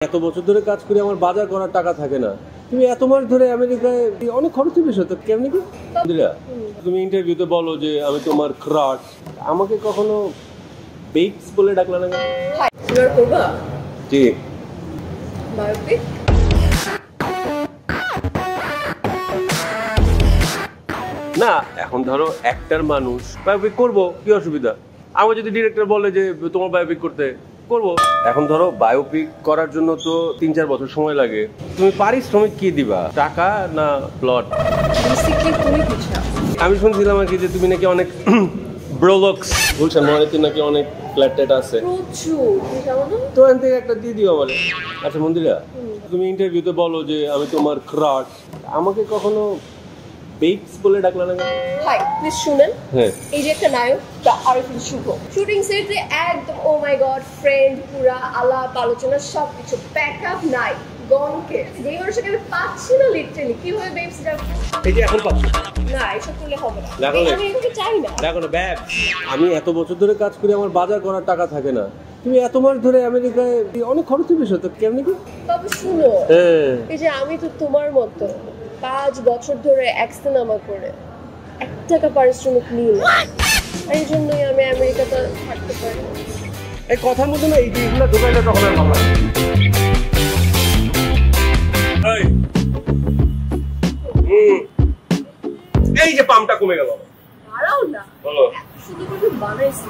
এত বছর ধরে কাজ করে আমার বাজার করার টাকা থাকে না। তুমি এত মাস ধরে আমেরিকায় অনেক খরচের বিষয় তো কেমনি কি? তুমি ইন্টারভিউতে বলো যে আমি তোমার ক্রাশ, আমাকে কখনো বেবস বলে ডাকলা না? হাই, শুরু করবা? জি। বায়োপিক? না, এখন ধরো অ্যাক্টর মানুষ, বায়োপিক করবো, কি অসুবিধা? আমার যদি ডিরেক্টর বলে যে তোমার বায়োপিক করতে, করবো। এখন ধরো বায়োপিক করার জন্য তো 3-4 বছর সময় লাগে। তুমি পারিশ্রমিক কি দিবা, টাকা না প্লট? বেসিক্যালি তুমি কি চাও? আমি শুনছিলাম আর কি যে তুমি নাকি অনেক ব্রোলক্স বলছেন, মনেতে নাকি অনেক ফ্ল্যাট ট্যাট আছে প্রচুর, তুমি জানো না? তো এখান থেকে একটা দিয়ে দিও আমারে। আচ্ছা মন্দিরা, তুমি ইন্টারভিউতে বলো যে আমি তোমার ক্রাশ, আমাকে কখনো বেবস বলে ডাকলা না? হাই, প্লিজ শুনেন। হ্যাঁ, এই যে একটা নায়ক বা আরিফুল শুভ শুটিং সেটে একদম ও মাই গড ফ্রেন্ড, পুরা আলাপ আলোচনা সবকিছু প্যাকআপ নাই গনকে যেই মানুষকে আমি পাচ্ছি না লিটারালি, কিভাবে বেবস ডাকবো? এই যে এখন পাচ্ছ না, এসব করলে হবে না। দেখো না। আমি এগুলো চাই না। দেখো না ব্যাগ, আমি এত বছর ধরে কাজ করি, আমার বাজার করার টাকা থাকে না। তুমি এত মাস ধরে আমেরিকায় অনেক খরচের বিষয় তো কেমনি কি? তবে শুনো, হ্যাঁ, এই যে আমি তো তোমার মতো 5 বছর ধরে এক সিনেমা করে 1 টাকা পারিশ্রমিক নিই না, এই জন্যই আমি আমেরিকাতে থাকতে পারি না। এই কথার মধ্যে না এই যে এগুলো ঢোকাইলে তখন আর ভালো লাগে। এই যে পাম্পটা কমে গেল। দাঁড়াও না, বলো। শুধু করে বানাইছো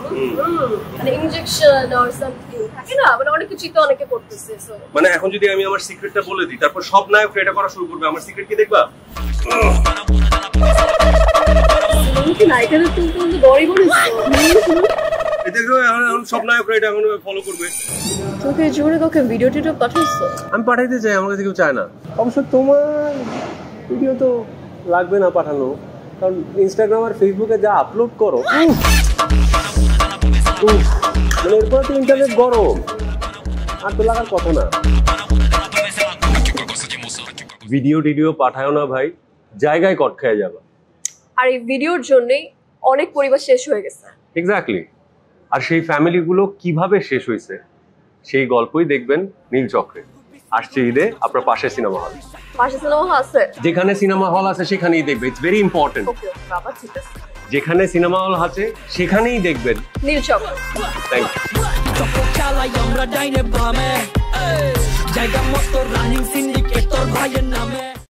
মানে ইনজেকশন অর সামথিং থাকে না, মানে অনেক কিছু তো অনেকে করতেছে। সো মানে এখন যদি আমি আমার সিক্রেটটা বলে দিই, তারপর সব নায়ক এটা করা শুরু করবে, আমার সিক্রেট কি দেখবা? তুমি কি নায়িকাদের তুমি তো বড়ি বলেছো? এই দেখো এখন সব নায়করা এটা এখন ফলো করবে। তোকে জীবনে কাউকে ভিডিও টিডিও পাঠাইছো? আমি পাঠাইতে চাই, আমার কাছে কেউ চায় না। অবশ্য তোমার ভিডিও তো লাগবে না পাঠানো, কারণ ইনস্টাগ্রাম আর ফেসবুকে যা আপলোড করো, মানে এরপরে তো ইন্টারনেট গরম, আর তো লাগার কথা না। ভিডিও টিডিও পাঠায় না ভাই, জায়গায় কট খেয়ে যাবে। আর এই ভিডিওর জন্যই অনেক পরিবার শেষ হয়ে গেছে। এক্স্যাক্টলি। আর সেই ফ্যামিলিগুলো কিভাবে শেষ হয়েছে সেই গল্পই দেখবেন নীলচক্রে। আসছে ঈদে আপনার পাশে সিনেমা হল। পাশে সিনেমা হল আছে? যেখানে সিনেমা হল আছে সেখানেই দেখবেন, it's very important. Okay okay বাবা, ঠিক আছে। যেখানে সিনেমা হল আছে সেখানেই দেখবেন। নীলচক্র। Thank you.